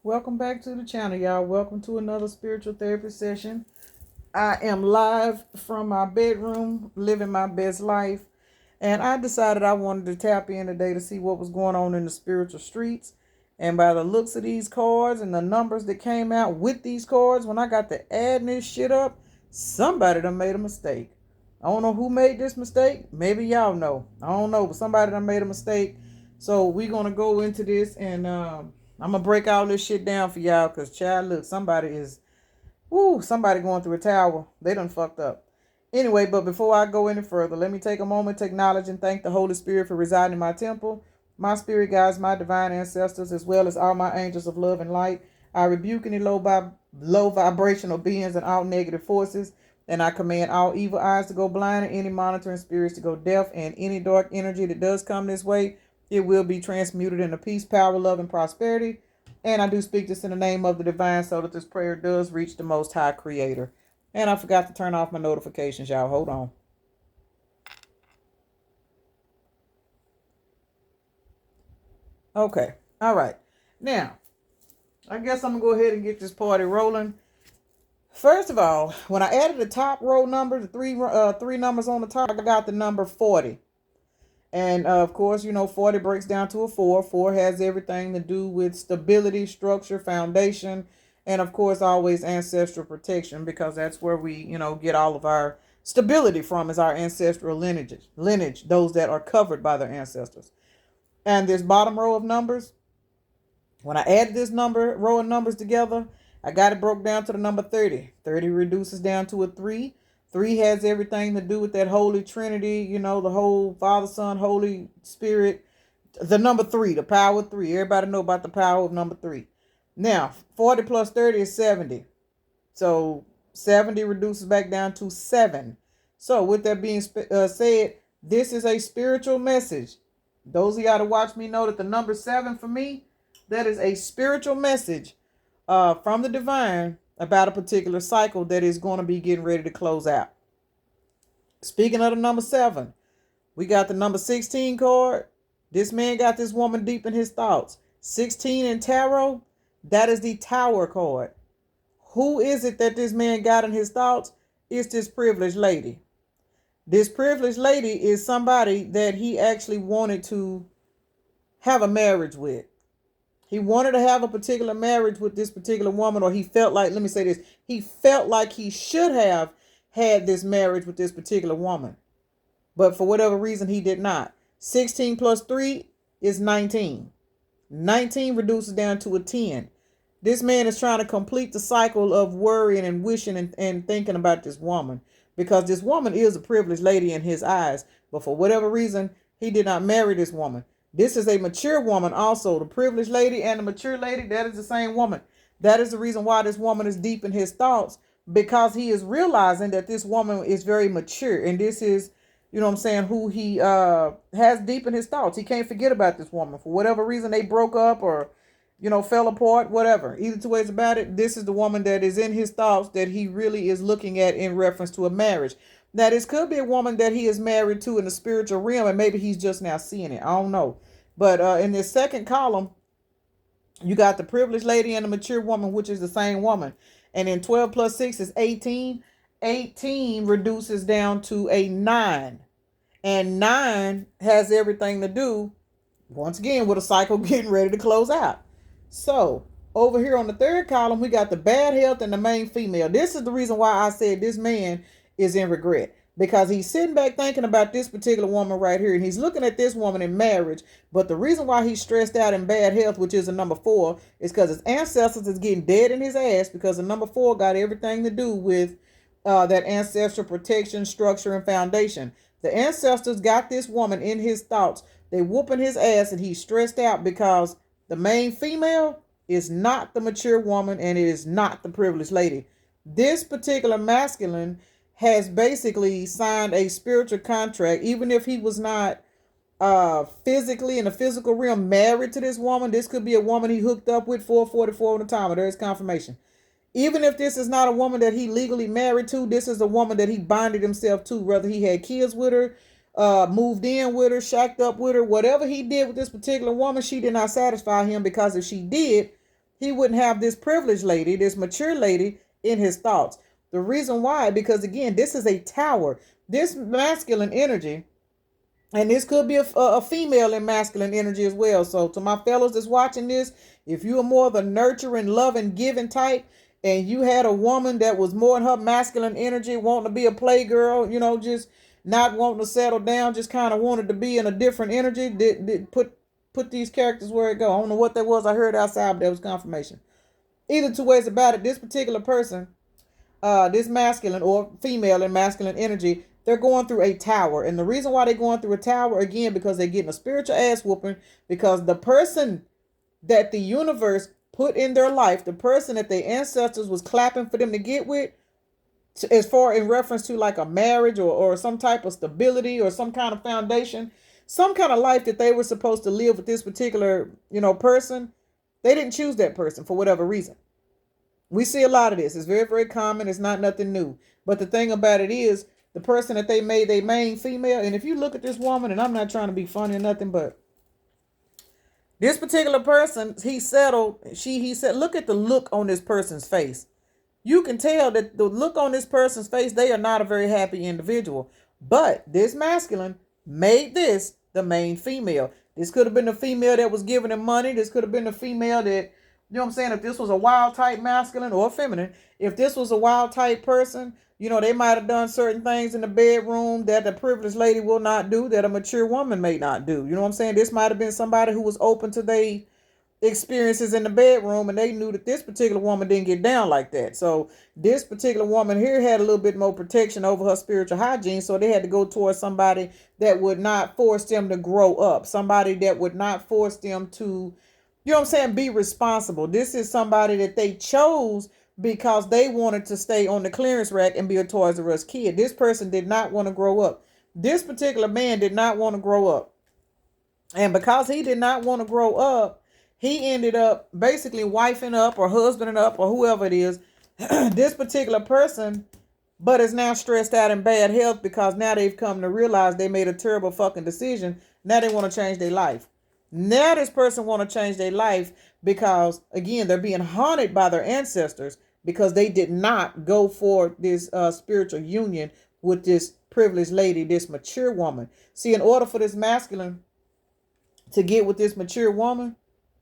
Welcome back to the channel, y'all. Welcome to another spiritual therapy session. I am live from my bedroom, living my best life. And I decided I wanted to tap in today to see what was going on in the spiritual streets. And by the looks of these cards and the numbers that came out with these cards, when I got to adding this shit up, somebody done made a mistake. I don't know who made this mistake. Maybe y'all know. I don't know, but somebody done made a mistake. So we're going to go into this and I'm going to break all this shit down for y'all because, child, look, somebody going through a tower. They done fucked up. Anyway, but before I go any further, let me take a moment to acknowledge and thank the Holy Spirit for residing in my temple, my spirit guides, my divine ancestors, as well as all my angels of love and light. I rebuke any low vibrational beings and all negative forces, and I command all evil eyes to go blind and any monitoring spirits to go deaf, and any dark energy that does come this way, it will be transmuted into peace, power, love, and prosperity. And I do speak this in the name of the divine so that this prayer does reach the Most High Creator. And I forgot to turn off my notifications, y'all. Hold on. Okay. All right. Now, I guess I'm going to go ahead and get this party rolling. First of all, when I added the top row number, the three numbers on the top, I got the number 40. And of course, 40 breaks down to a 4. 4 has everything to do with stability, structure, foundation, and of course, always ancestral protection, because that's where we, get all of our stability from, is our ancestral lineage, those that are covered by their ancestors. And this bottom row of numbers, when I added this row of numbers together, I got it broke down to the number 30. 30 reduces down to a 3. 3 has everything to do with that Holy Trinity, the whole Father, Son, Holy Spirit. The number 3, the power of 3. Everybody know about the power of number 3. Now, 40 plus 30 is 70. So 70 reduces back down to 7. So with that being said, this is a spiritual message. Those of y'all that watch me know that the number 7 for me, that is a spiritual message from the divine about a particular cycle that is going to be getting ready to close out. Speaking of the number 7, we got the number 16 card. This man got this woman deep in his thoughts. 16 in tarot, that is the Tower card. Who is it that this man got in his thoughts? It's this privileged lady. This privileged lady is somebody that he actually wanted to have a marriage with. He wanted to have a particular marriage with this particular woman, or he felt like, let me say this, he felt like he should have had this marriage with this particular woman. But for whatever reason, he did not. 16 plus 3 is 19. 19 reduces down to a 10. This man is trying to complete the cycle of worrying and wishing and thinking about this woman, because this woman is a privileged lady in his eyes. But for whatever reason, he did not marry this woman. This is a mature woman also. The privileged lady and the mature lady, that is the same woman. That is the reason why this woman is deep in his thoughts, because he is realizing that this woman is very mature. And this is, who he has deep in his thoughts. He can't forget about this woman. For whatever reason, they broke up or, fell apart, whatever. Either two ways about it, this is the woman that is in his thoughts that he really is looking at in reference to a marriage. Now, this could be a woman that he is married to in the spiritual realm, and maybe he's just now seeing it. I don't know. But in this second column, you got the privileged lady and the mature woman, which is the same woman. And then 12 plus 6 is 18. 18 reduces down to a 9. And 9 has everything to do, once again, with a cycle getting ready to close out. So, over here on the third column, we got the bad health and the main female. This is the reason why I said this man is in regret, because he's sitting back thinking about this particular woman right here, and he's looking at this woman in marriage. But the reason why he's stressed out in bad health, which is a number 4, is because his ancestors is getting dead in his ass, because the number 4 got everything to do with that ancestral protection, structure, and foundation. The ancestors got this woman in his thoughts. They whooping his ass, and he's stressed out because the main female is not the mature woman, and it is not the privileged lady. This particular masculine has basically signed a spiritual contract, even if he was not physically in the physical realm married to this woman. This could be a woman he hooked up with 444 on the timer. There's confirmation. Even if this is not a woman that he legally married to, this is a woman that he bonded himself to, whether he had kids with her, moved in with her, shacked up with her, whatever he did with this particular woman, she did not satisfy him, because if she did, he wouldn't have this privileged lady, this mature lady in his thoughts. The reason why, because again, this is a tower. This masculine energy, and this could be a female in masculine energy as well. So to my fellows that's watching this, if you are more of a nurturing, loving, giving type, and you had a woman that was more in her masculine energy, wanting to be a playgirl, just not wanting to settle down, just kind of wanted to be in a different energy, did put these characters where it go. I don't know what that was. I heard outside, but that was confirmation. Either two ways about it, this particular person, this masculine or female in masculine energy, they're going through a tower. And the reason why they're going through a tower, again, because they're getting a spiritual ass whooping, because the person that the universe put in their life, the person that their ancestors was clapping for them to get with, as far in reference to like a marriage or some type of stability or some kind of foundation, some kind of life that they were supposed to live with this particular, person, they didn't choose that person for whatever reason. We see a lot of this. It's very, very common. It's not nothing new. But the thing about it is, the person that they made their main female, and if you look at this woman, and I'm not trying to be funny or nothing, but this particular person, he said, look at the look on this person's face. You can tell that the look on this person's face, they are not a very happy individual. But this masculine made this the main female. This could have been the female that was giving him money. This could have been the female that, if this was a wild type masculine or feminine, if this was a wild type person, they might have done certain things in the bedroom that the privileged lady will not do, that a mature woman may not do. This might have been somebody who was open to their experiences in the bedroom, and they knew that this particular woman didn't get down like that. So this particular woman here had a little bit more protection over her spiritual hygiene, so they had to go towards somebody that would not force them to grow up, somebody that would not force them to, be responsible. This is somebody that they chose because they wanted to stay on the clearance rack and be a Toys R Us kid. This person did not want to grow up. This particular man did not want to grow up. And because he did not want to grow up, he ended up basically wifing up or husbanding up or whoever it is, this particular person, but is now stressed out in bad health because now they've come to realize they made a terrible fucking decision. Now they want to change their life. Now this person want to change their life because, again, they're being haunted by their ancestors because they did not go for this spiritual union with this privileged lady, this mature woman. See, in order for this masculine to get with this mature woman,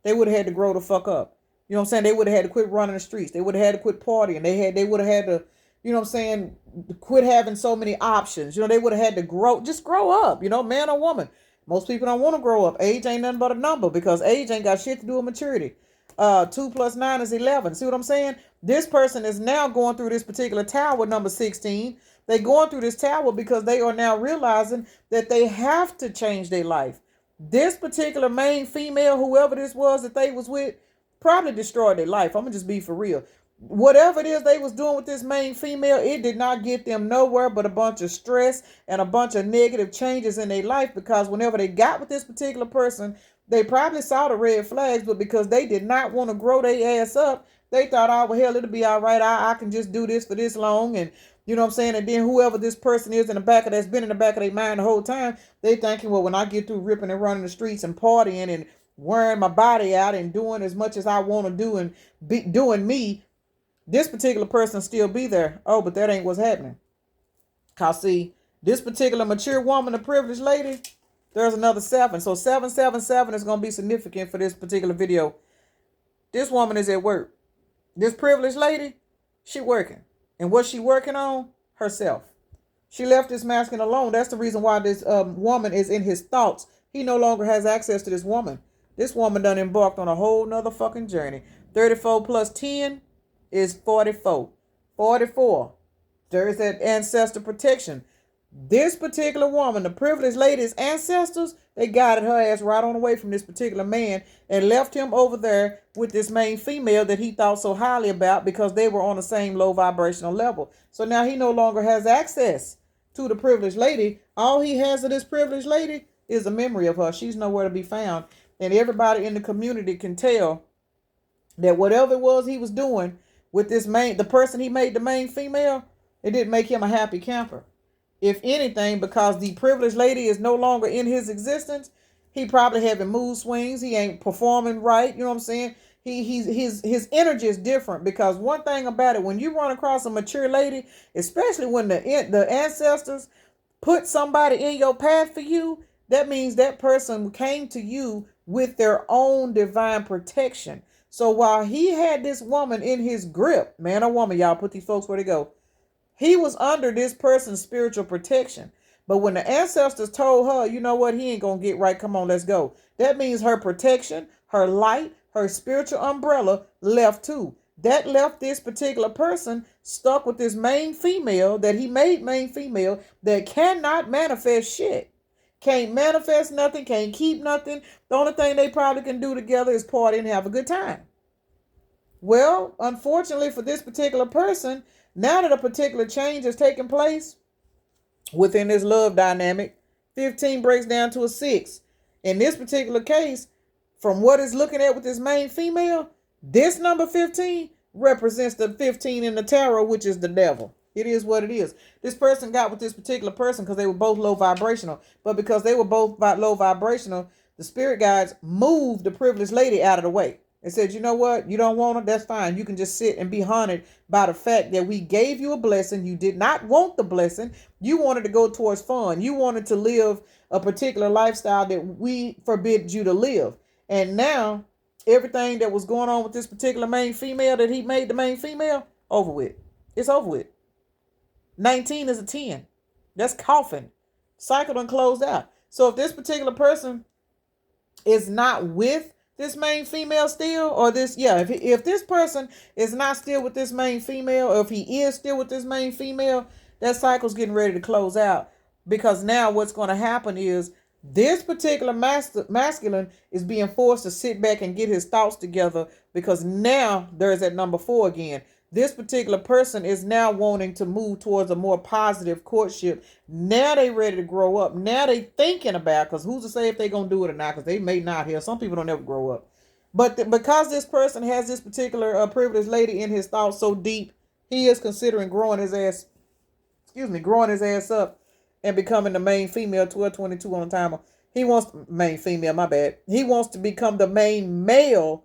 they would have had to grow the fuck up. They would have had to quit running the streets. They would have had to quit partying. They would have had to, quit having so many options. They would have had to just grow up, man or woman. Most people don't want to grow up. Age ain't nothing but a number because age ain't got shit to do with maturity. 2 + 9 is 11. See what I'm saying? This person is now going through this particular tower, number 16. They're going through this tower because they are now realizing that they have to change their life. This particular main female, whoever this was that they was with, probably destroyed their life. I'm going to just be for real. Whatever it is they was doing with this main female, it did not get them nowhere but a bunch of stress and a bunch of negative changes in their life, because whenever they got with this particular person, they probably saw the red flags, but because they did not want to grow their ass up, they thought, oh, well, hell, it'll be all right. I can just do this for this long. And and then whoever this person is in the back of that's been in the back of their mind the whole time, they thinking, well, when I get through ripping and running the streets and partying and wearing my body out and doing as much as I want to do and be doing me, this particular person still be there. Oh, but that ain't what's happening. Cause see, this particular mature woman, the privileged lady, there's another 7. So 777 is going to be significant for this particular video. This woman is at work. This privileged lady, she working. And what she working on? Herself. She left this masculine alone. That's the reason why this woman is in his thoughts. He no longer has access to this woman. This woman done embarked on a whole nother fucking journey. 34 plus 10 is 44. 44. There is that ancestor protection. This particular woman, the privileged lady's ancestors, they guided her ass right on away from this particular man and left him over there with this main female that he thought so highly about because they were on the same low vibrational level. So now he no longer has access to the privileged lady. All he has of this privileged lady is a memory of her. She's nowhere to be found. And everybody in the community can tell that whatever it was he was doing with the person he made the main female, it didn't make him a happy camper. If anything, because the privileged lady is no longer in his existence, he probably having mood swings. He ain't performing right. You know what I'm saying? His energy is different, because one thing about it, when you run across a mature lady, especially when the ancestors put somebody in your path for you, that means that person came to you with their own divine protection. So while he had this woman in his grip, man or woman, y'all put these folks where they go, he was under this person's spiritual protection. But when the ancestors told her, you know what, he ain't gonna get right, come on, let's go, that means her protection, her light, her spiritual umbrella left too. That left this particular person stuck with this main female that he made main female, that cannot manifest shit. Can't manifest nothing, can't keep nothing. The only thing they probably can do together is party and have a good time. Well, unfortunately for this particular person, now that a particular change has taken place within this love dynamic, 15 breaks down to a 6. In this particular case, from what it's looking at with this main female, this number 15 represents the 15 in the tarot, which is the devil. It is what it is. This person got with this particular person because they were both low vibrational. But because they were both low vibrational, the spirit guides moved the privileged lady out of the way and said, you know what? You don't want it? That's fine. You can just sit and be haunted by the fact that we gave you a blessing. You did not want the blessing. You wanted to go towards fun. You wanted to live a particular lifestyle that we forbid you to live. And now everything that was going on with this particular main female that he made the main female, over with. It's over with. 19 is a 10. That's coffin. Cycle done closed out. So if this particular person is not with this main female still, or this, if this person is not still with this main female, or if he is still with this main female, that cycle's getting ready to close out. Because now what's going to happen is this particular masculine is being forced to sit back and get his thoughts together, because now there's that number 4 again. This particular person is now wanting to move towards a more positive courtship. Now they ready to grow up. Now they thinking about, because who's to say if they going to do it or not, because they may not hear. Some people don't ever grow up. But because this person has this particular privileged lady in his thoughts so deep, he is considering growing his ass up and becoming the main female. 1222 on the timer. He wants main female, my bad. He wants to become the main male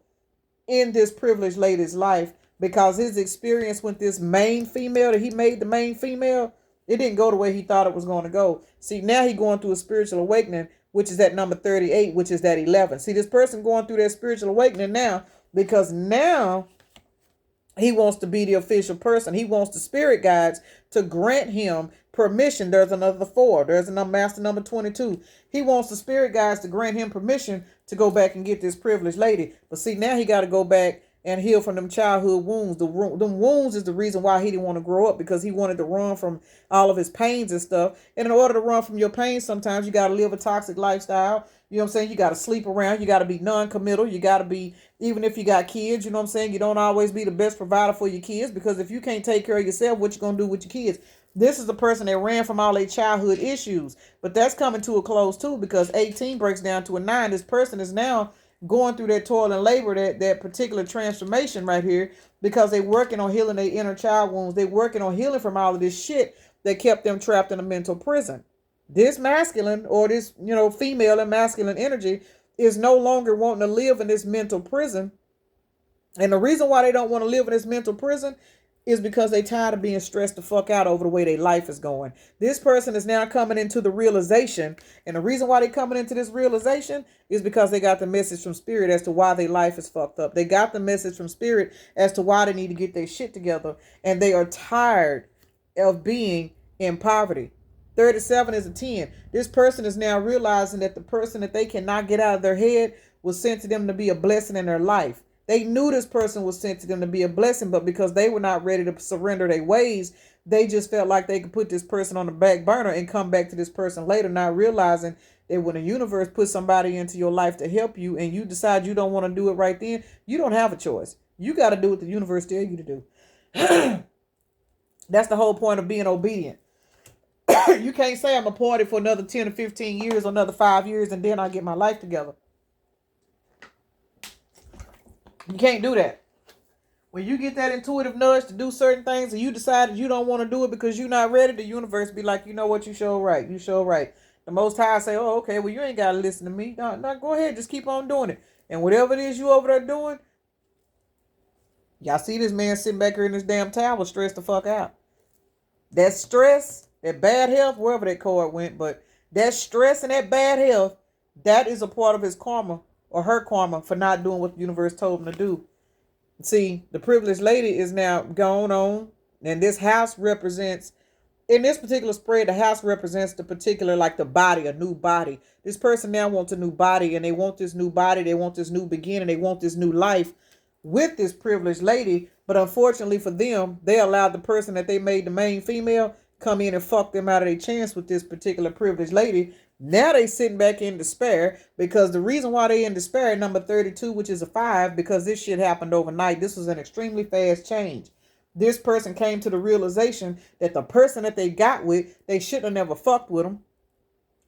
in this privileged lady's life, because his experience with this main female that he made the main female, it didn't go the way he thought it was going to go. See, now he's going through a spiritual awakening, which is that number 38, which is that 11. See, this person going through that spiritual awakening now, because now he wants to be the official person. He wants the spirit guides to grant him permission. There's another 4. There's a master number 22. He wants the spirit guides to grant him permission to go back and get this privileged lady. But see, now he got to go back and heal from them childhood wounds. Them wounds is the reason why he didn't want to grow up, because he wanted to run from all of his pains and stuff. And in order to run from your pains, sometimes you got to live a toxic lifestyle. You know what I'm saying? You got to sleep around. You got to be non-committal. You got to be, even if you got kids, you know what I'm saying? You don't always be the best provider for your kids, because if you can't take care of yourself, what you going to do with your kids? This is the person that ran from all their childhood issues. But that's coming to a close too, because 18 breaks down to a 9. This person is now going through that toil and labor, that particular transformation right here, because they're working on healing their inner child wounds. They're working on healing from all of this shit that kept them trapped in a mental prison. This masculine, or this, female and masculine energy, is no longer wanting to live in this mental prison. And the reason why they don't want to live in this mental prison is because they tired of being stressed the fuck out over the way their life is going. This person is now coming into the realization, and the reason why they're coming into this realization is because they got the message from spirit as to why their life is fucked up. They got the message from spirit as to why they need to get their shit together, and they are tired of being in poverty. 37 is a 10. This person is now realizing that the person that they cannot get out of their head was sent to them to be a blessing in their life. They knew this person was sent to them to be a blessing, but because they were not ready to surrender their ways, they just felt like they could put this person on the back burner and come back to this person later, not realizing that when the universe puts somebody into your life to help you and you decide you don't want to do it right then, you don't have a choice. You got to do what the universe tells you to do. That's the whole point of being obedient. You can't say I'm a party for another 10 or 15 years or another 5 years and then I get my life together. You can't do that. When you get that intuitive nudge to do certain things and you decide you don't want to do it because you're not ready, the universe be like, you know what, you sure right. You sure right. The Most High say, oh, okay, well, you ain't got to listen to me. No, go ahead. Just keep on doing it. And whatever it is you over there doing, Y'all see this man sitting back here in this damn tower stressed the fuck out. That stress, that bad health, wherever that card went, but that stress and that bad health, that is a part of his karma or her karma for not doing what the universe told him to do. See, the privileged lady is now gone on, and this house represents, in this particular spread, the house represents the particular, like the body, a new body. This person now wants a new body, and they want this new body, they want this new beginning, they want this new life with this privileged lady. But unfortunately for them, they allowed the person that they made the main female come in and fuck them out of their chance with this particular privileged lady. Now they sitting back in despair, because the reason why they in despair, number 32, which is a 5, because this shit happened overnight. This was an extremely fast change. This person came to the realization that the person that they got with, they shouldn't have never fucked with them.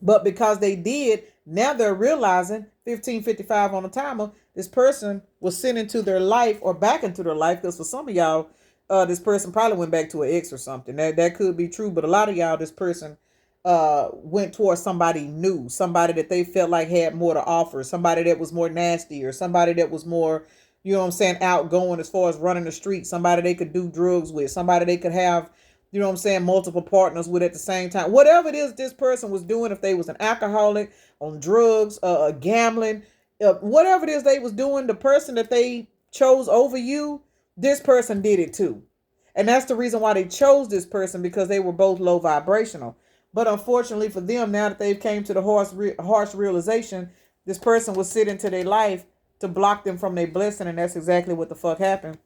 But because they did, now they're realizing, 15:55 on the timer, this person was sent into their life or back into their life. Because for some of y'all, this person probably went back to an ex or something. That could be true. But a lot of y'all, this person went towards somebody new, somebody that they felt like had more to offer, somebody that was more nasty, or somebody that was more, you know what I'm saying, outgoing as far as running the street, somebody they could do drugs with, somebody they could have, you know what I'm saying, multiple partners with at the same time. Whatever it is this person was doing, if they was an alcoholic, on drugs, gambling, whatever it is they was doing, the person that they chose over you, this person did it too. And that's the reason why they chose this person, because they were both low vibrational. But unfortunately for them, now that they've came to the harsh realization, this person was sent into their life to block them from their blessing. And that's exactly what the fuck happened.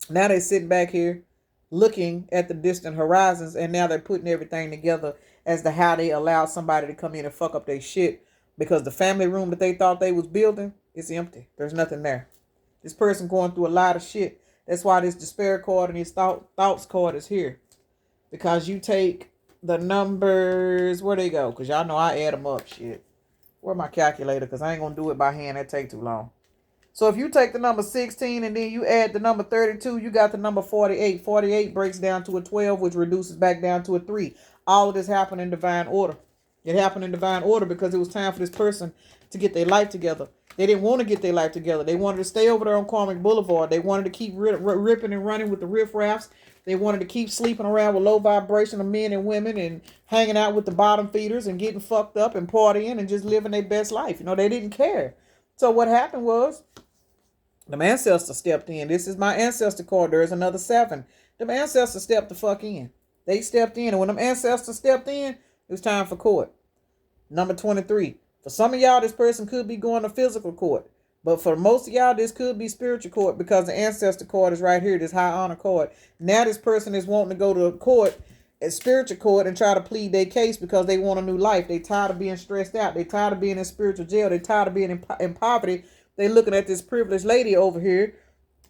Now they're sitting back here looking at the distant horizons, and now they're putting everything together as to how they allowed somebody to come in and fuck up their shit, because the family room that they thought they was building is empty. There's nothing there. This person going through a lot of shit. That's why this despair card and this thoughts card is here. Because you take the numbers, where they go? Because y'all know I add them up, shit. Where my calculator? Because I ain't going to do it by hand. That take too long. So if you take the number 16 and then you add the number 32, you got the number 48. 48 breaks down to a 12, which reduces back down to a 3. All of this happened in divine order. It happened in divine order because it was time for this person to get their life together. They didn't want to get their life together. They wanted to stay over there on Karmic Boulevard. They wanted to keep ripping and running with the riffraffs. They wanted to keep sleeping around with low vibrational men and women and hanging out with the bottom feeders and getting fucked up and partying and just living their best life. You know, they didn't care. So what happened was, the ancestor stepped in. This is my ancestor card. There's another 7. The ancestors stepped the fuck in. They stepped in. And when them ancestors stepped in, it was time for court. Number 23. For some of y'all, this person could be going to physical court. But for most of y'all, this could be spiritual court, because the ancestor card is right here, this high honor card. Now this person is wanting to go to court, at spiritual court, and try to plead their case because they want a new life. They tired of being stressed out. They tired of being in spiritual jail. They tired of being in poverty. They looking at this privileged lady over here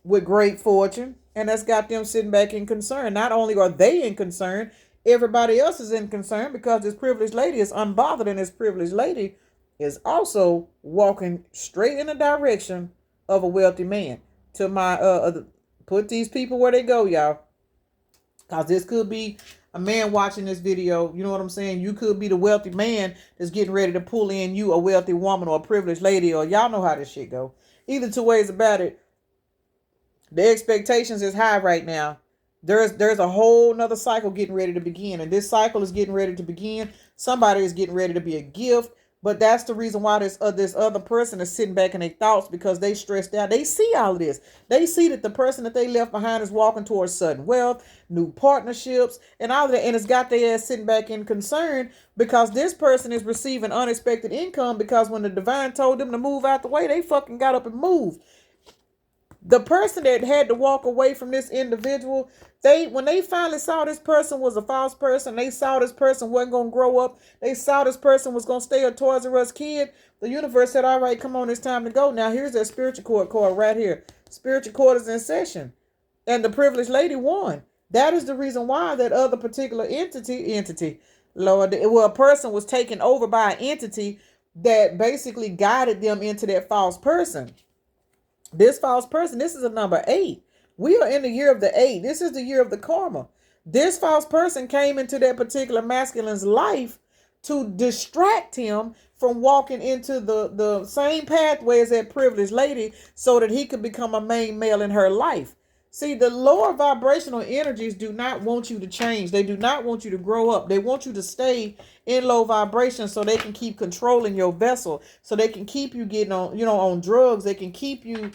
with great fortune, and that's got them sitting back in concern. Not only are they in concern, everybody else is in concern, because this privileged lady is unbothered, and this privileged lady is also walking straight in the direction of a wealthy man. To my put these people where they go, y'all, because this could be a man watching this video. You know what I'm saying? You could be the wealthy man that's getting ready to pull in you, a wealthy woman or a privileged lady, or y'all know how this shit go. Either two ways about it, the expectations is high right now. There's a whole nother cycle getting ready to begin, and this cycle is getting ready to begin. Somebody is getting ready to be a gift. But that's the reason why this other person is sitting back in their thoughts, because they stressed out. They see all of this. They see that the person that they left behind is walking towards sudden wealth, new partnerships, and all of that. And it's got their ass sitting back in concern, because this person is receiving unexpected income, because when the divine told them to move out the way, they fucking got up and moved. The person that had to walk away from this individual, when they finally saw this person was a false person, they saw this person wasn't going to grow up, they saw this person was going to stay a Toys R Us kid, the universe said, all right, come on, it's time to go. Now, here's that spiritual court card right here. Spiritual court is in session. And the privileged lady won. That is the reason why that other particular entity, Lord, a person was taken over by an entity that basically guided them into that false person. This false person, this is a number 8. We are in the year of the 8. This is the year of the karma. This false person came into that particular masculine's life to distract him from walking into the same pathway as that privileged lady, so that he could become a main male in her life. See, the lower vibrational energies do not want you to change. They do not want you to grow up. They want you to stay in low vibration so they can keep controlling your vessel. So they can keep you getting on, on drugs. They can keep you,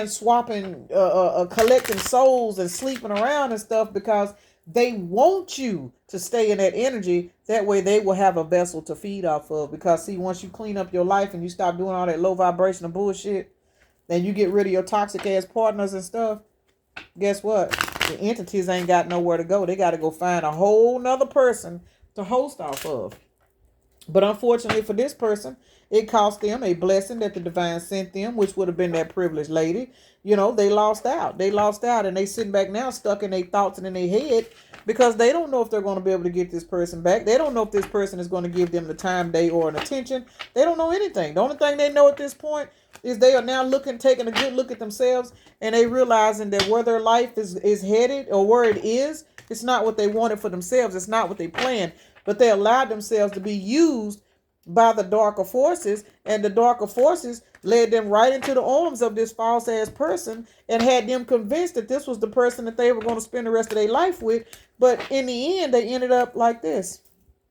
swapping, collecting souls and sleeping around and stuff because they want you to stay in that energy. That way they will have a vessel to feed off of. Because see, once you clean up your life and you stop doing all that low vibrational bullshit, then you get rid of your toxic ass partners and stuff. Guess what? The entities ain't got nowhere to go. They got to go find a whole nother person to host off of. But unfortunately for this person, it cost them a blessing that the divine sent them, which would have been that privileged lady. They lost out. They lost out, and they sitting back now stuck in their thoughts and in their head because they don't know if they're going to be able to get this person back. They don't know if this person is going to give them the time, day, or an attention. They don't know anything. The only thing they know at this point is they are now taking a good look at themselves, and they realizing that where their life is headed or where it is, it's not what they wanted for themselves. It's not what they planned, but they allowed themselves to be used by the darker forces, and the darker forces led them right into the arms of this false ass person and had them convinced that this was the person that they were going to spend the rest of their life with. But in the end, they ended up like this.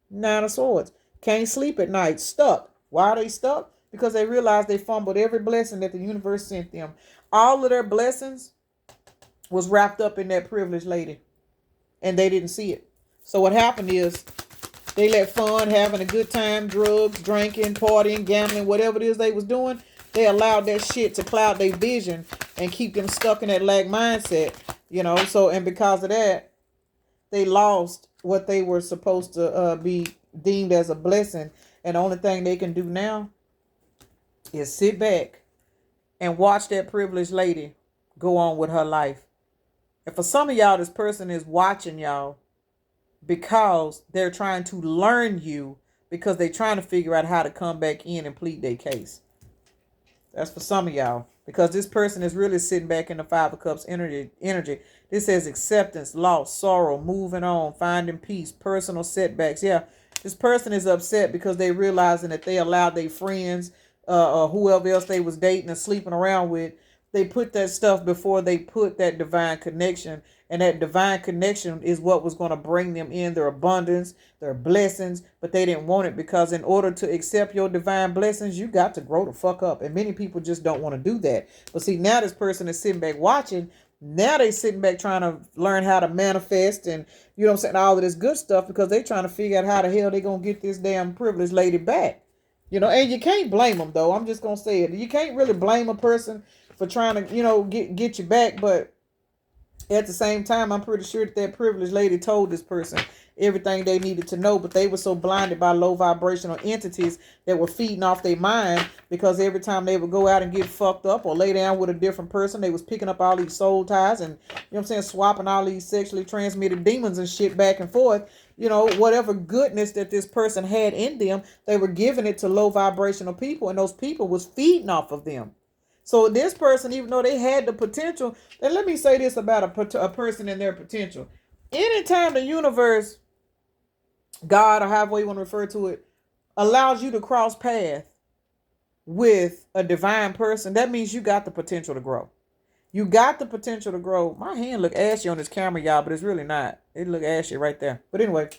9 of Swords. Can't sleep at night. Stuck. Why are they stuck? Because they realized they fumbled every blessing that the universe sent them. All of their blessings was wrapped up in that privileged lady, and they didn't see it. So what happened is they let fun, having a good time, drugs, drinking, partying, gambling, whatever it is they was doing, they allowed that shit to cloud their vision and keep them stuck in that lack mindset, So, and because of that, they lost what they were supposed to be deemed as a blessing. And the only thing they can do now is sit back and watch that privileged lady go on with her life. And for some of y'all, this person is watching y'all because they're trying to learn you, because they're trying to figure out how to come back in and plead their case. That's for some of y'all, because this person is really sitting back in the 5 of Cups energy. This says acceptance, loss, sorrow, moving on, finding peace, personal setbacks. Yeah, this person is upset because they realizing that they allowed their friends or whoever else they was dating and sleeping around with, they put that stuff before they put that divine connection. And that divine connection is what was going to bring them in their abundance, their blessings. But they didn't want it because in order to accept your divine blessings, you got to grow the fuck up. And many people just don't want to do that. But see, now this person is sitting back watching. Now they sitting back trying to learn how to manifest and, all of this good stuff because they trying to figure out how the hell they going to get this damn privileged lady back. And you can't blame them, though. I'm just going to say it. You can't really blame a person for trying to, get you back. But at the same time, I'm pretty sure that privileged lady told this person everything they needed to know, but they were so blinded by low vibrational entities that were feeding off their mind, because every time they would go out and get fucked up or lay down with a different person, they was picking up all these soul ties and, swapping all these sexually transmitted demons and shit back and forth. Whatever goodness that this person had in them, they were giving it to low vibrational people, and those people was feeding off of them. So this person, even though they had the potential, and let me say this about a person and their potential. Anytime the universe, God, or however you want to refer to it, allows you to cross paths with a divine person, that means you got the potential to grow. You got the potential to grow. My hand look ashy on this camera, y'all, but it's really not. It look ashy right there. But anyway,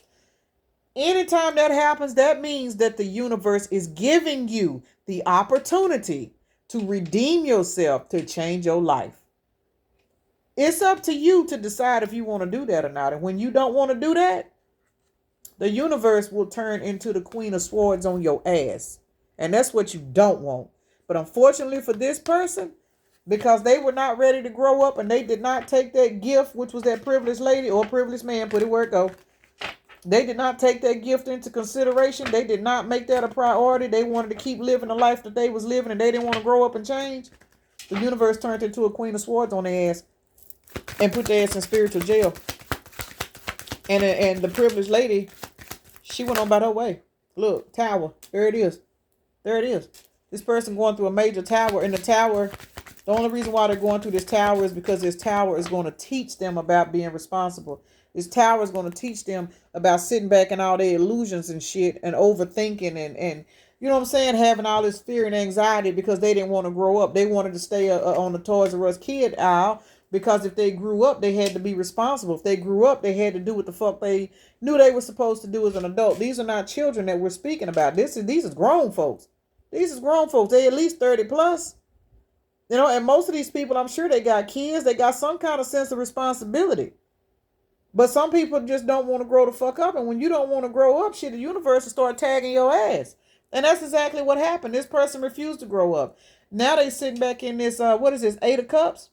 anytime that happens, that means that the universe is giving you the opportunity to redeem yourself, to change your life. It's up to you to decide if you want to do that or not. And when you don't want to do that, the universe will turn into the Queen of Swords on your ass. And that's what you don't want. But unfortunately for this person, because they were not ready to grow up and they did not take that gift, which was that privileged lady or privileged man, put it where it go. They did not take that gift into consideration. They did not make that a priority. They wanted to keep living the life that they was living, and they didn't want to grow up and change. The universe turned into a Queen of Swords on their ass and put their ass in spiritual jail. And the privileged lady, she went on about her way. Look, tower. There it is. There it is. This person going through a major tower. And the tower, the only reason why they're going through this tower is because this tower is going to teach them about being responsible. This tower is going to teach them about sitting back and all their illusions and shit and overthinking and having all this fear and anxiety because they didn't want to grow up. They wanted to stay on the Toys R Us kid aisle Because if they grew up, they had to be responsible. If they grew up, they had to do what the fuck they knew they were supposed to do as an adult. These are not children that we're speaking about. These are grown folks. These is grown folks. They at least 30 plus. You know, and most of these people, I'm sure they got kids. They got some kind of sense of responsibility. But some people just don't want to grow the fuck up. And when you don't want to grow up, shit, the universe will start tagging your ass. And that's exactly what happened. This person refused to grow up. Now they sitting back in this, what is this, 8 of Cups?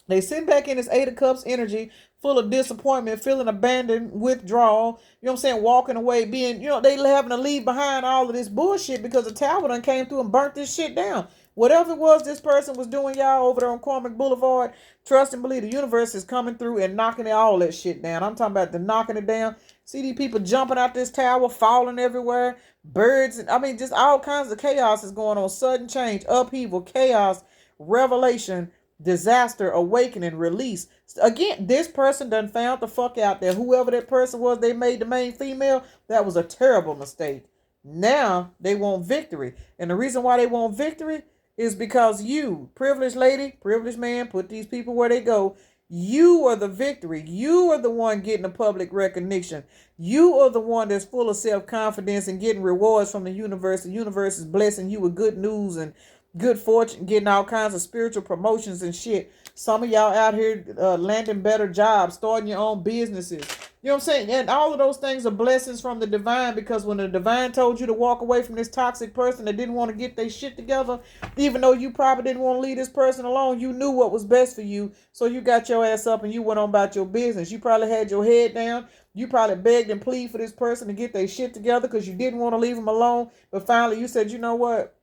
They sitting back in this 8 of Cups energy, full of disappointment, feeling abandoned, withdrawal, you know what I'm saying, walking away, being, you know, they having to leave behind all of this bullshit because the tower done came through and burnt this shit down. Whatever it was this person was doing, y'all, over there on Cormac Boulevard, trust and believe the universe is coming through and knocking all that shit down. I'm talking about the knocking it down. See these people jumping out this tower, falling everywhere, birds, and I mean, just all kinds of chaos is going on. Sudden change, upheaval, chaos, revelation, disaster, awakening, release. Again, this person done found the fuck out there. Whoever that person was, they made the main female. That was a terrible mistake. Now they want victory. And the reason why they want victory is because you, privileged lady, privileged man, put these people where they go. You are the victory. You are the one getting the public recognition. You are the one that's full of self-confidence and getting rewards from the universe. The universe is blessing you with good news and good fortune, getting all kinds of spiritual promotions and shit. Some of y'all out here landing better jobs, starting your own businesses. You know what I'm saying? And all of those things are blessings from the divine, because when the divine told you to walk away from this toxic person that didn't want to get their shit together, even though you probably didn't want to leave this person alone, you knew what was best for you. So you got your ass up and you went on about your business. You probably had your head down. You probably begged and pleaded for this person to get their shit together because you didn't want to leave them alone. But finally you said, you know what?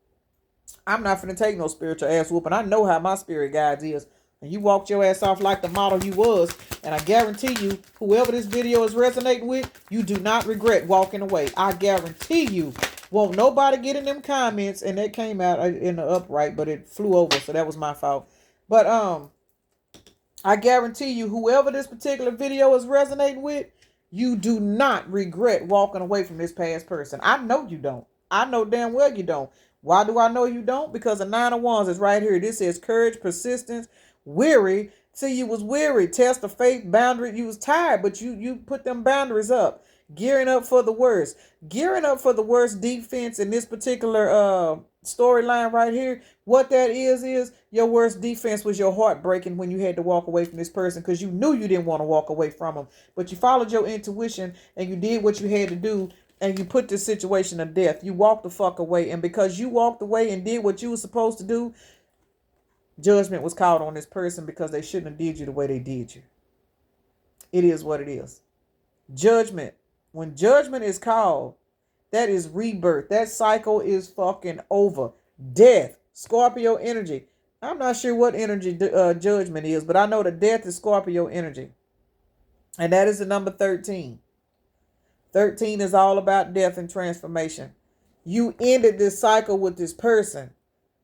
I'm not finna take no spiritual ass whooping. I know how my spirit guides is. And you walked your ass off like the model you was. And I guarantee you, whoever this video is resonating with, you do not regret walking away. I guarantee you. Won't nobody get in them comments. And that came out in the upright, but it flew over. So that was my fault. But I guarantee you, whoever this particular video is resonating with, you do not regret walking away from this past person. I know you don't. I know damn well you don't. Why do I know you don't? Because the 9 of Wands is right here. This says courage, persistence, weary. See, you was weary. Test of faith, boundary. You was tired, but you put them boundaries up. Gearing up for the worst. Gearing up for the worst defense in this particular storyline right here. What that is your worst defense was your heart breaking when you had to walk away from this person because you knew you didn't want to walk away from them. But you followed your intuition and you did what you had to do. And you put this situation to death. You walked the fuck away. And because you walked away and did what you were supposed to do, judgment was called on this person because they shouldn't have did you the way they did you. It is what it is. Judgment. When judgment is called, that is rebirth. That cycle is fucking over. Death. Scorpio energy. I'm not sure what energy judgment is, but I know that death is Scorpio energy. And that is the number 13. 13 is all about death and transformation. You ended this cycle with this person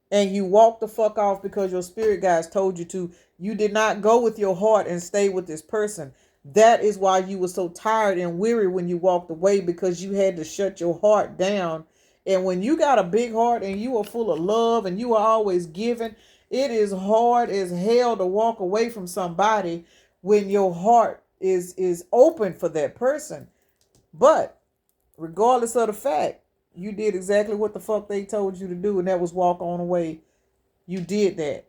and you walked the fuck off because your spirit guides told you to. You did not go with your heart and stay with this person. That is why you were so tired and weary when you walked away, because you had to shut your heart down. And when you got a big heart and you are full of love and you are always giving, it is hard as hell to walk away from somebody when your heart is open for that person. But regardless of the fact, you did exactly what the fuck they told you to do, and that was walk on away. You did that.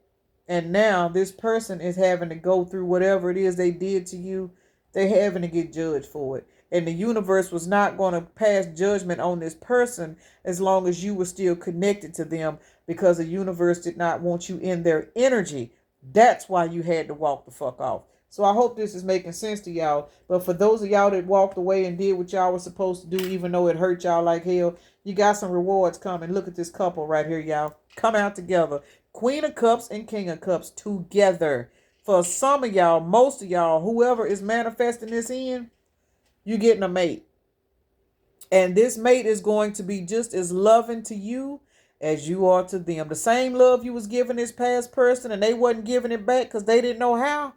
And now this person is having to go through whatever it is they did to you. They're having to get judged for it. And the universe was not going to pass judgment on this person as long as you were still connected to them, because the universe did not want you in their energy. That's why you had to walk the fuck off. So I hope this is making sense to y'all. But for those of y'all that walked away and did what y'all were supposed to do, even though it hurt y'all like hell, you got some rewards coming. Look at this couple right here, y'all. Come out together. Queen of Cups and King of Cups together. For some of y'all, most of y'all, whoever is manifesting this in, you're getting a mate. And this mate is going to be just as loving to you as you are to them. The same love you was giving this past person and they wasn't giving it back because they didn't know how.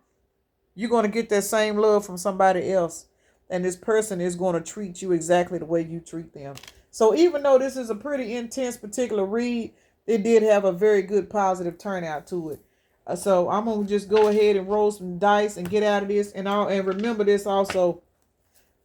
You're going to get that same love from somebody else. And this person is going to treat you exactly the way you treat them. So even though this is a pretty intense particular read, it did have a very good positive turnout to it. So I'm gonna just go ahead and roll some dice and get out of this. And remember this also.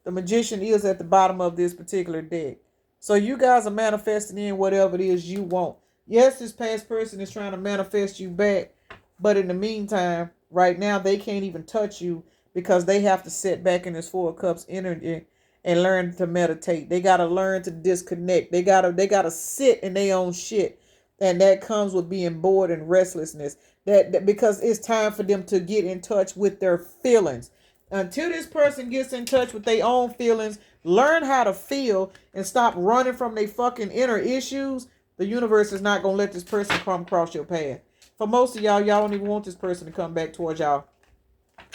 The magician is at the bottom of this particular deck. So you guys are manifesting in whatever it is you want. Yes, this past person is trying to manifest you back. But in the meantime, right now, they can't even touch you because they have to sit back in this Four of Cups energy and learn to meditate. They got to learn to disconnect. They gotta sit in their own shit. And that comes with being bored and restlessness. That because it's time for them to get in touch with their feelings. Until this person gets in touch with their own feelings, learn how to feel, and stop running from their fucking inner issues, the universe is not going to let this person come across your path. For most of y'all don't even want this person to come back towards y'all.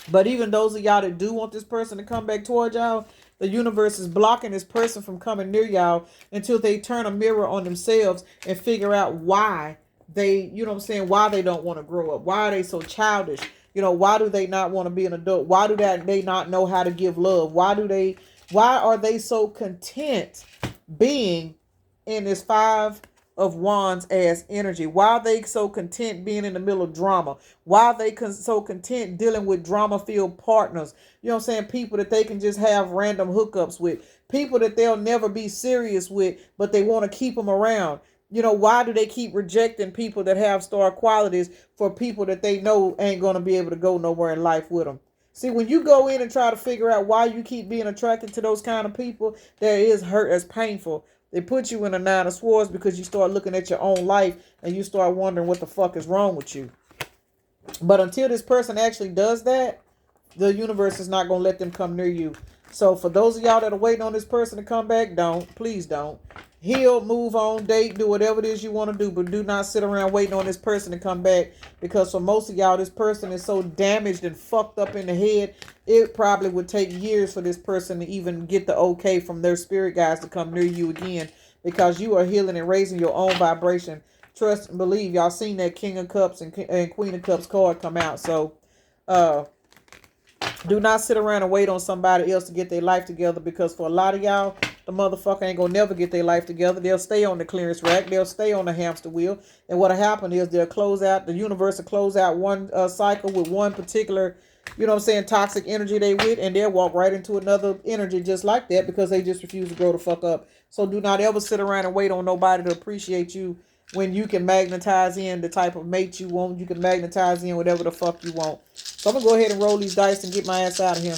But even those of y'all that do want this person to come back towards y'all, the universe is blocking this person from coming near y'all until they turn a mirror on themselves and figure out why they, why they don't want to grow up. Why are they so childish? Why do they not want to be an adult? Why do they not know how to give love? Why are they so content being in this Five of Wands as energy? Why are they so content being in the middle of drama? Why are they so content dealing with drama-filled partners? People that they can just have random hookups with. People that they'll never be serious with, but they want to keep them around. Why do they keep rejecting people that have star qualities for people that they know ain't going to be able to go nowhere in life with them? See, when you go in and try to figure out why you keep being attracted to those kind of people, there is hurt, that's painful. They put you in a Nine of Swords because you start looking at your own life and you start wondering what the fuck is wrong with you. But until this person actually does that, the universe is not going to let them come near you. So for those of y'all that are waiting on this person to come back, please don't. Heal, move on, date, do whatever it is you want to do, but do not sit around waiting on this person to come back, because for most of y'all, this person is so damaged and fucked up in the head, it probably would take years for this person to even get the okay from their spirit guides to come near you again, because you are healing and raising your own vibration. Trust and believe. Y'all seen that King of Cups and Queen of Cups card come out. So do not sit around and wait on somebody else to get their life together, because for a lot of y'all, the motherfucker ain't gonna never get their life together. They'll stay on the clearance rack. They'll stay on the hamster wheel. And what'll happen is the universe will close out one cycle with one particular, toxic energy they with, and they'll walk right into another energy just like that, because they just refuse to grow the fuck up. So do not ever sit around and wait on nobody to appreciate you when you can magnetize in the type of mate you want. You can magnetize in whatever the fuck you want. So I'm going to go ahead and roll these dice and get my ass out of here.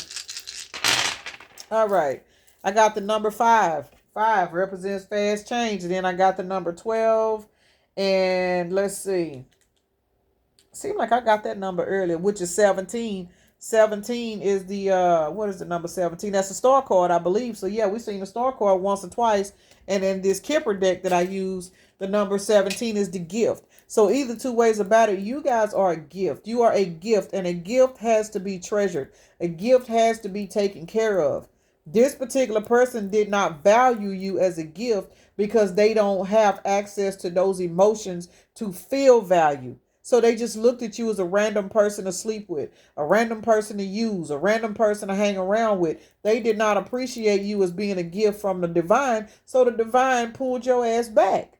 All right. I got the number 5. 5 represents fast change. And then I got the number 12. And let's see. Seemed like I got that number earlier, which is 17. 17 is the, what is the number 17? That's the star card, I believe. So yeah, we've seen the star card once or twice. And in this Kipper deck that I use, the number 17 is the gift. So either two ways about it, you guys are a gift. You are a gift, and a gift has to be treasured. A gift has to be taken care of. This particular person did not value you as a gift because they don't have access to those emotions to feel value. So they just looked at you as a random person to sleep with, a random person to use, a random person to hang around with. They did not appreciate you as being a gift from the divine. So the divine pulled your ass back.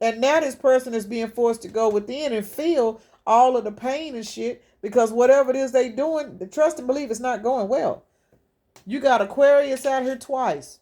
And now this person is being forced to go within and feel all of the pain and shit, because whatever it is they doing, the trust and believe it's not going well. You got Aquarius out here twice.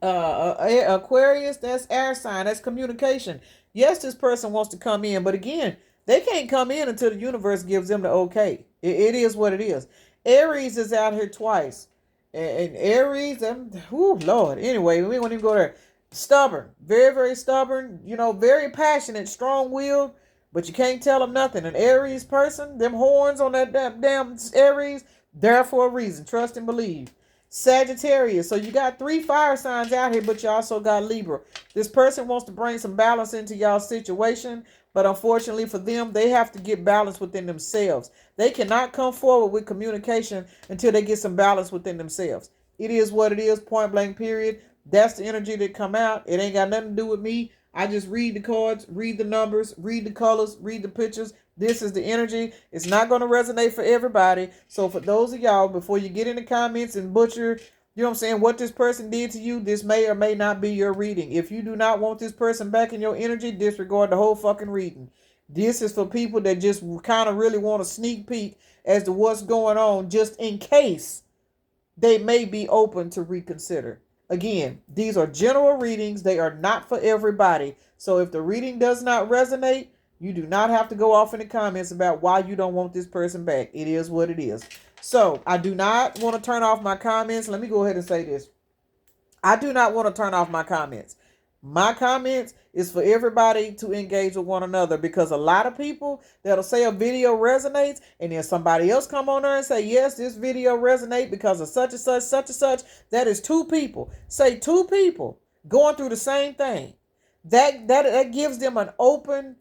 Aquarius, that's air sign, that's communication. Yes, this person wants to come in, but again, they can't come in until the universe gives them the okay. It is what it is. Aries is out here twice. And Aries, Lord. Anyway, we won't even go there. Stubborn, very, very stubborn, very passionate, strong-willed, but you can't tell them nothing. An Aries person, them horns on that damn Aries, there for a reason. Trust and believe. Sagittarius. So you got 3 fire signs out here, but you also got Libra. This person wants to bring some balance into y'all's situation, but unfortunately for them, they have to get balance within themselves. They cannot come forward with communication until they get some balance within themselves. It is what it is, point blank, period. That's the energy that come out. It ain't got nothing to do with me. I just read the cards, read the numbers, read the colors, read the pictures. This is the energy. It's not going to resonate for everybody. So for those of y'all, before you get in the comments and butcher, what this person did to you, this may or may not be your reading. If you do not want this person back in your energy, disregard the whole fucking reading. This is for people that just kind of really want a sneak peek as to what's going on, just in case they may be open to reconsider. Again, these are general readings. They are not for everybody. So if the reading does not resonate, you do not have to go off in the comments about why you don't want this person back. It is what it is. So I do not want to turn off my comments. Let me go ahead and say this. I do not want to turn off my comments. My comments is for everybody to engage with one another, because a lot of people that'll say a video resonates and then somebody else come on there and say, yes, this video resonates because of such and such, such and such. That is two people. Say two people going through the same thing. That gives them an open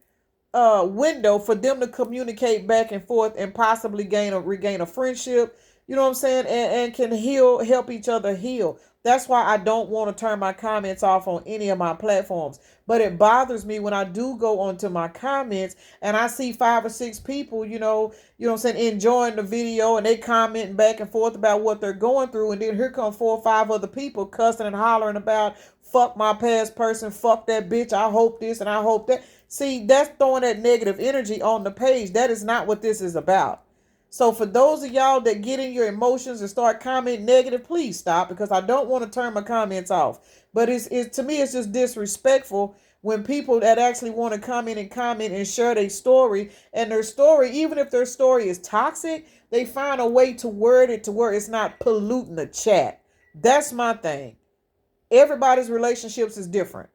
window for them to communicate back and forth and possibly regain a friendship. You know what I'm saying? And can help each other heal. That's why I don't want to turn my comments off on any of my platforms. But it bothers me when I do go onto my comments and I see 5 or 6 people, you know what I'm saying, enjoying the video, and they commenting back and forth about what they're going through. And then here come 4 or 5 other people cussing and hollering about, fuck my past person, fuck that bitch, I hope this and I hope that. See, that's throwing that negative energy on the page. That is not what this is about. So for those of y'all that get in your emotions and start commenting negative, please stop, because I don't want to turn my comments off. But it's to me, it's just disrespectful when people that actually want to come in and comment and share their story, and their story, even if their story is toxic, they find a way to word it to where it's not polluting the chat. That's my thing. Everybody's relationships is different.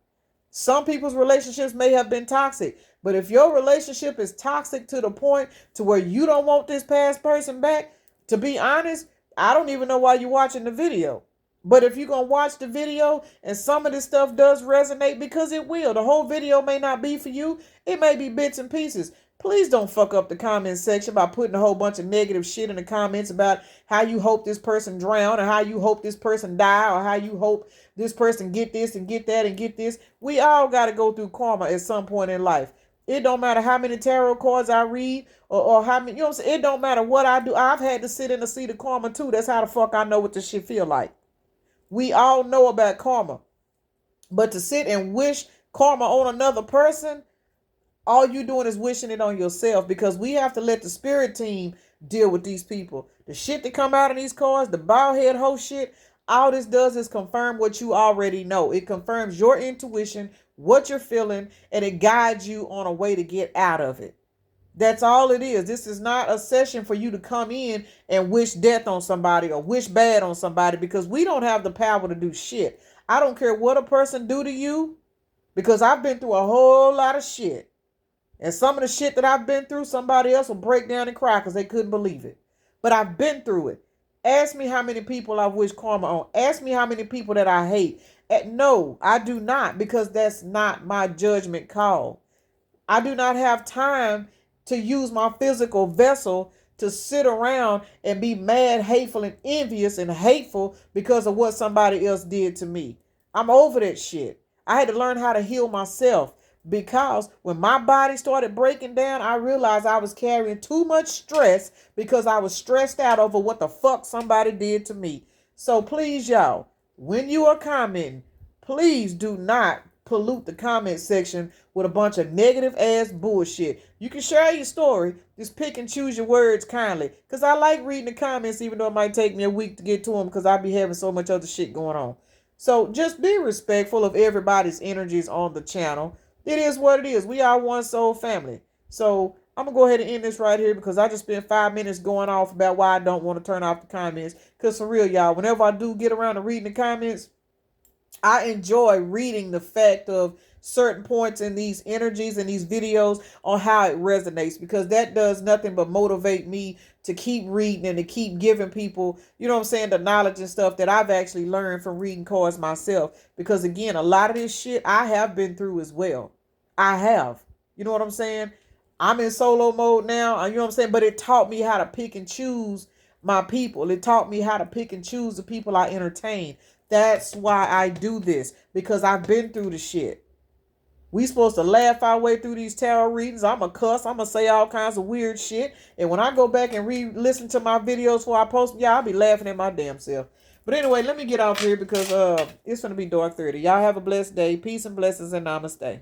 Some people's relationships may have been toxic, but if your relationship is toxic to the point to where you don't want this past person back, to be honest, I don't even know why you're watching the video. But if you're going to watch the video and some of this stuff does resonate, because it will, the whole video may not be for you. It may be bits and pieces. Please don't fuck up the comment section by putting a whole bunch of negative shit in the comments about how you hope this person drown, or how you hope this person die, or how you hope this person get this and get that and get this. We all got to go through karma at some point in life. It don't matter how many tarot cards I read or how many, you know what I'm saying? It don't matter what I do. I've had to sit in the seat of karma too. That's how the fuck I know what this shit feel like. We all know about karma. But to sit and wish karma on another person, all you doing is wishing it on yourself, because we have to let the spirit team deal with these people. The shit that come out of these cards, the bald head hoe shit, all this does is confirm what you already know. It confirms your intuition, what you're feeling, and it guides you on a way to get out of it. That's all it is. This is not a session for you to come in and wish death on somebody or wish bad on somebody, because we don't have the power to do shit. I don't care what a person do to you, because I've been through a whole lot of shit. And some of the shit that I've been through, somebody else will break down and cry because they couldn't believe it. But I've been through it. Ask me how many people I've wished karma on. Ask me how many people that I hate. No, I do not, because that's not my judgment call. I do not have time to use my physical vessel to sit around and be mad, hateful, and envious and hateful because of what somebody else did to me. I'm over that shit. I had to learn how to heal myself, because when my body started breaking down, I realized I was carrying too much stress because I was stressed out over what the fuck somebody did to me. So please, y'all, when you are commenting, please do not pollute the comment section with a bunch of negative ass bullshit. You can share your story, just pick and choose your words kindly, because I like reading the comments, even though it might take me a week to get to them because I be having so much other shit going on. So just be respectful of everybody's energies on the channel. It is what it is. We are one soul family. So I'm going to go ahead and end this right here, because I just spent 5 minutes going off about why I don't want to turn off the comments. Because for real, y'all, whenever I do get around to reading the comments, I enjoy reading the fact of certain points in these energies and these videos on how it resonates, because that does nothing but motivate me to keep reading and to keep giving people, you know what I'm saying, the knowledge and stuff that I've actually learned from reading cards myself. Because again, a lot of this shit I have been through as well. I have. You know what I'm saying? I'm in solo mode now. You know what I'm saying? But it taught me how to pick and choose my people. It taught me how to pick and choose the people I entertain. That's why I do this, because I've been through the shit. We supposed to laugh our way through these tarot readings. I'm a cuss. I'm going to say all kinds of weird shit. And when I go back and listen to my videos before I post them, I'll be laughing at my damn self. But anyway, let me get off here, because it's going to be dark 30. Y'all have a blessed day. Peace and blessings, and namaste.